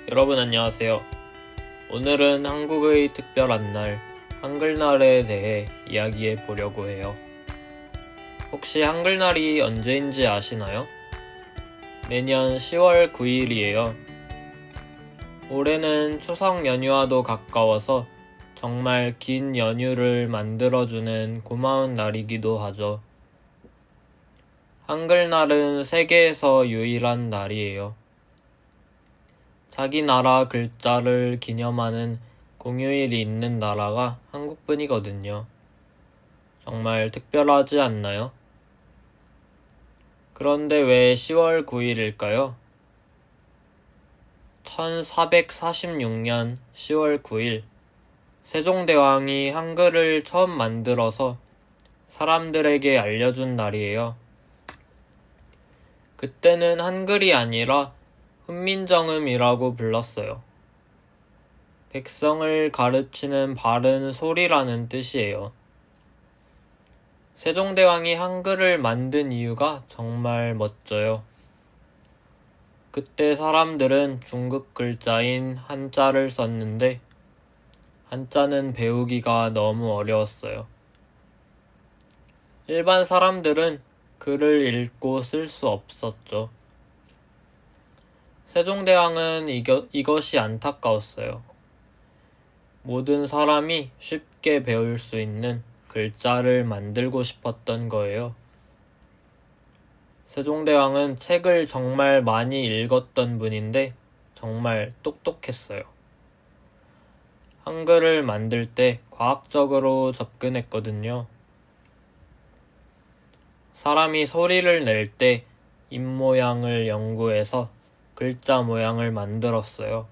여러분 안녕하세요. 오늘은 한국의 특별한 날, 한글날에 대해 이야기해 보려고 해요. 혹시 한글날이 언제인지 아시나요? 매년 10월 9일이에요. 올해는 추석 연휴와도 가까워서 정말 긴 연휴를 만들어주는 고마운 날이기도 하죠. 한글날은 세계에서 유일한 날이에요. 자기 나라 글자를 기념하는 공휴일이 있는 나라가 한국뿐이거든요. 정말 특별하지 않나요? 그런데 왜 10월 9일일까요? 1446년 10월 9일, 세종대왕이 한글을 처음 만들어서 사람들에게 알려준 날이에요. 그때는 한글이 아니라 훈민정음이라고 불렀어요. 백성을 가르치는 바른 소리라는 뜻이에요. 세종대왕이 한글을 만든 이유가 정말 멋져요. 그때 사람들은 중국 글자인 한자를 썼는데 한자는 배우기가 너무 어려웠어요. 일반 사람들은 글을 읽고 쓸 수 없었죠. 세종대왕은 이것이 안타까웠어요. 모든 사람이 쉽게 배울 수 있는 글자를 만들고 싶었던 거예요. 세종대왕은 책을 정말 많이 읽었던 분인데 정말 똑똑했어요. 한글을 만들 때 과학적으로 접근했거든요. 사람이 소리를 낼 때 입모양을 연구해서 글자 모양을 만들었어요.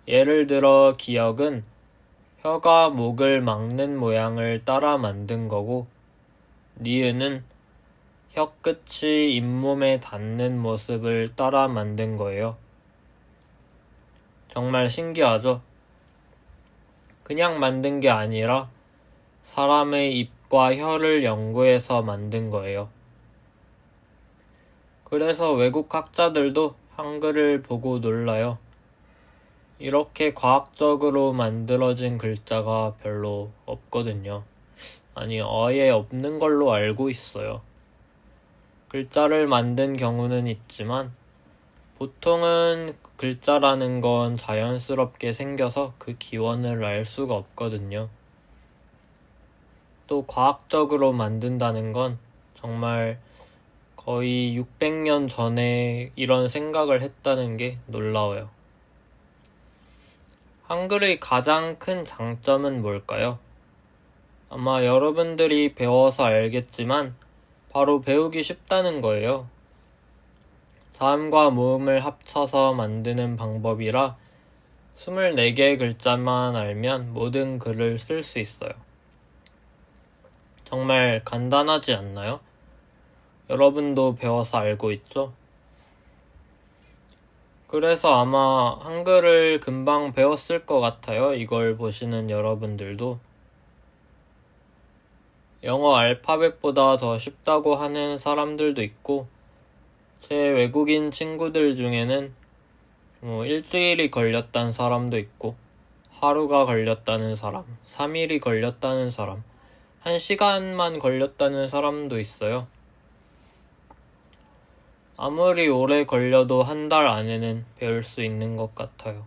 예를 들어 기역은 혀가 목을 막는 모양을 따라 만든 거고, 니은은 혀 끝이 잇몸에 닿는 모습을 따라 만든 거예요. 정말 신기하죠? 그냥 만든 게 아니라 사람의 입과 혀를 연구해서 만든 거예요. 그래서 외국 학자들도 한글을 보고 놀라요. 이렇게 과학적으로 만들어진 글자가 별로 없거든요. 아니, 아예 없는 걸로 알고 있어요. 글자를 만든 경우는 있지만 보통은 글자라는 건 자연스럽게 생겨서 그 기원을 알 수가 없거든요. 또 과학적으로 만든다는 건 정말 거의 600년 전에 이런 생각을 했다는 게 놀라워요. 한글의 가장 큰 장점은 뭘까요? 아마 여러분들이 배워서 알겠지만 바로 배우기 쉽다는 거예요. 자음과 모음을 합쳐서 만드는 방법이라 24개의 글자만 알면 모든 글을 쓸 수 있어요. 정말 간단하지 않나요? 여러분도 배워서 알고 있죠? 그래서 아마 한글을 금방 배웠을 것 같아요. 이걸 보시는 여러분들도. 영어 알파벳보다 더 쉽다고 하는 사람들도 있고, 제 외국인 친구들 중에는 일주일이 걸렸다는 사람도 있고, 하루가 걸렸다는 사람, 3일이 걸렸다는 사람, 1시간만 걸렸다는 사람도 있어요. 아무리 오래 걸려도 한 달 안에는 배울 수 있는 것 같아요.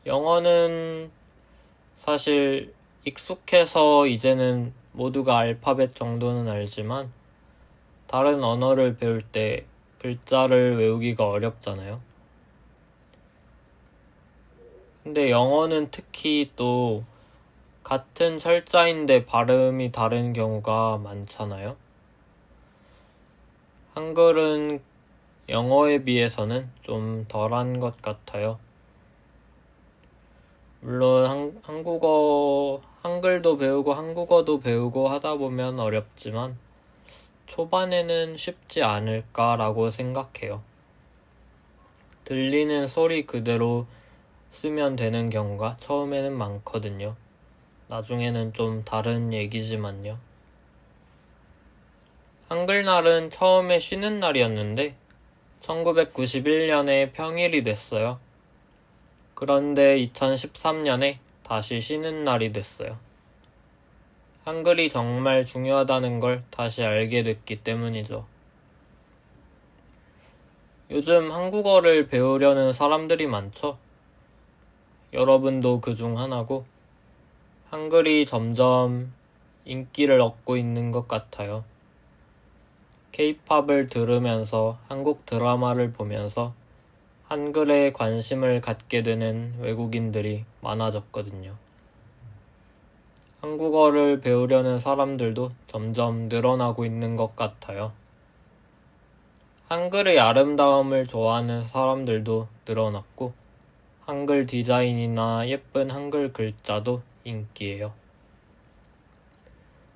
영어는 사실 익숙해서 이제는 모두가 알파벳 정도는 알지만 다른 언어를 배울 때 글자를 외우기가 어렵잖아요. 근데 영어는 특히 또 같은 철자인데 발음이 다른 경우가 많잖아요. 한글은 영어에 비해서는 좀 덜한 것 같아요. 물론 한글도 배우고 한국어도 배우고 하다 보면 어렵지만 초반에는 쉽지 않을까라고 생각해요. 들리는 소리 그대로 쓰면 되는 경우가 처음에는 많거든요. 나중에는 좀 다른 얘기지만요. 한글날은 처음에 쉬는 날이었는데 1991년에 평일이 됐어요. 그런데 2013년에 다시 쉬는 날이 됐어요. 한글이 정말 중요하다는 걸 다시 알게 됐기 때문이죠. 요즘 한국어를 배우려는 사람들이 많죠? 여러분도 그중 하나고, 한글이 점점 인기를 얻고 있는 것 같아요. K-팝을 들으면서 한국 드라마를 보면서 한글에 관심을 갖게 되는 외국인들이 많아졌거든요. 한국어를 배우려는 사람들도 점점 늘어나고 있는 것 같아요. 한글의 아름다움을 좋아하는 사람들도 늘어났고, 한글 디자인이나 예쁜 한글 글자도 인기예요.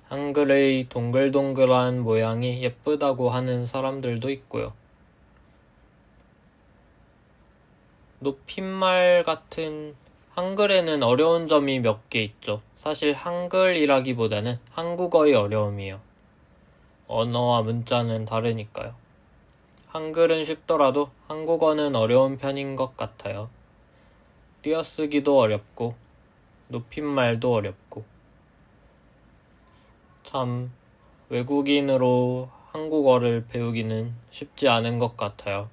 한글의 동글동글한 모양이 예쁘다고 하는 사람들도 있고요. 높임말 같은 한글에는 어려운 점이 몇 개 있죠. 사실 한글이라기보다는 한국어의 어려움이에요. 언어와 문자는 다르니까요. 한글은 쉽더라도 한국어는 어려운 편인 것 같아요. 띄어쓰기도 어렵고 높임말도 어렵고 참 외국인으로 한국어를 배우기는 쉽지 않은 것 같아요.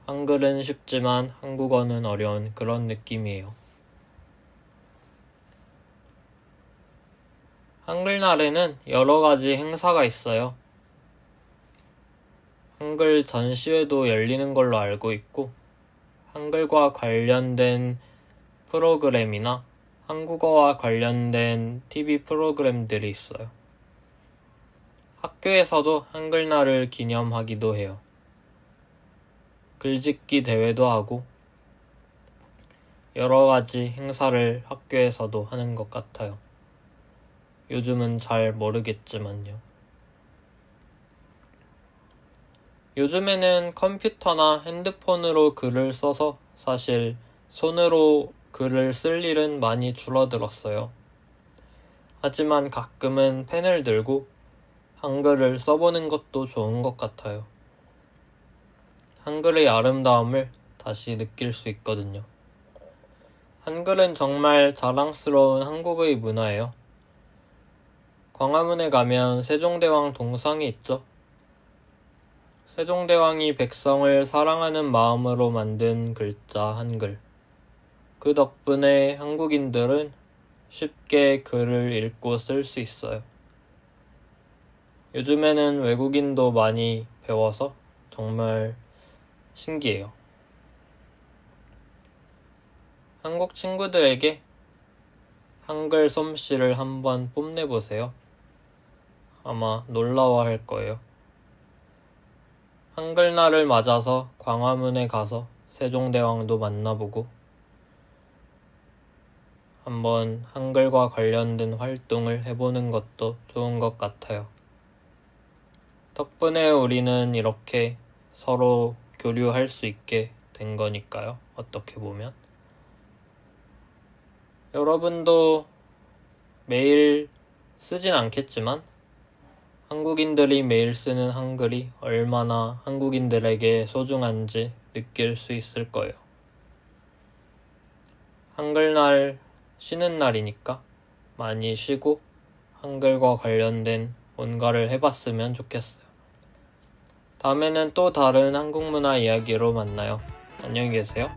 한글은 쉽지만 한국어는 어려운 그런 느낌이에요. 한글날에는 여러 가지 행사가 있어요. 한글 전시회도 열리는 걸로 알고 있고, 한글과 관련된 프로그램이나 한국어와 관련된 TV 프로그램들이 있어요. 학교에서도 한글날을 기념하기도 해요. 글짓기 대회도 하고, 여러 가지 행사를 학교에서도 하는 것 같아요. 요즘은 잘 모르겠지만요. 요즘에는 컴퓨터나 핸드폰으로 글을 써서 사실 손으로 글을 쓸 일은 많이 줄어들었어요. 하지만 가끔은 펜을 들고 한글을 써보는 것도 좋은 것 같아요. 한글의 아름다움을 다시 느낄 수 있거든요. 한글은 정말 자랑스러운 한국의 문화예요. 광화문에 가면 세종대왕 동상이 있죠. 세종대왕이 백성을 사랑하는 마음으로 만든 글자 한글. 그 덕분에 한국인들은 쉽게 글을 읽고 쓸 수 있어요. 요즘에는 외국인도 많이 배워서 정말 신기해요. 한국 친구들에게 한글 솜씨를 한번 뽐내보세요. 아마 놀라워할 거예요. 한글날을 맞아서 광화문에 가서 세종대왕도 만나보고 한번 한글과 관련된 활동을 해보는 것도 좋은 것 같아요. 덕분에 우리는 이렇게 서로 교류할 수 있게 된 거니까요. 어떻게 보면. 여러분도 매일 쓰진 않겠지만 한국인들이 매일 쓰는 한글이 얼마나 한국인들에게 소중한지 느낄 수 있을 거예요. 한글날 쉬는 날이니까 많이 쉬고 한글과 관련된 뭔가를 해봤으면 좋겠어요. 다음에는 또 다른 한국 문화 이야기로 만나요. 안녕히 계세요.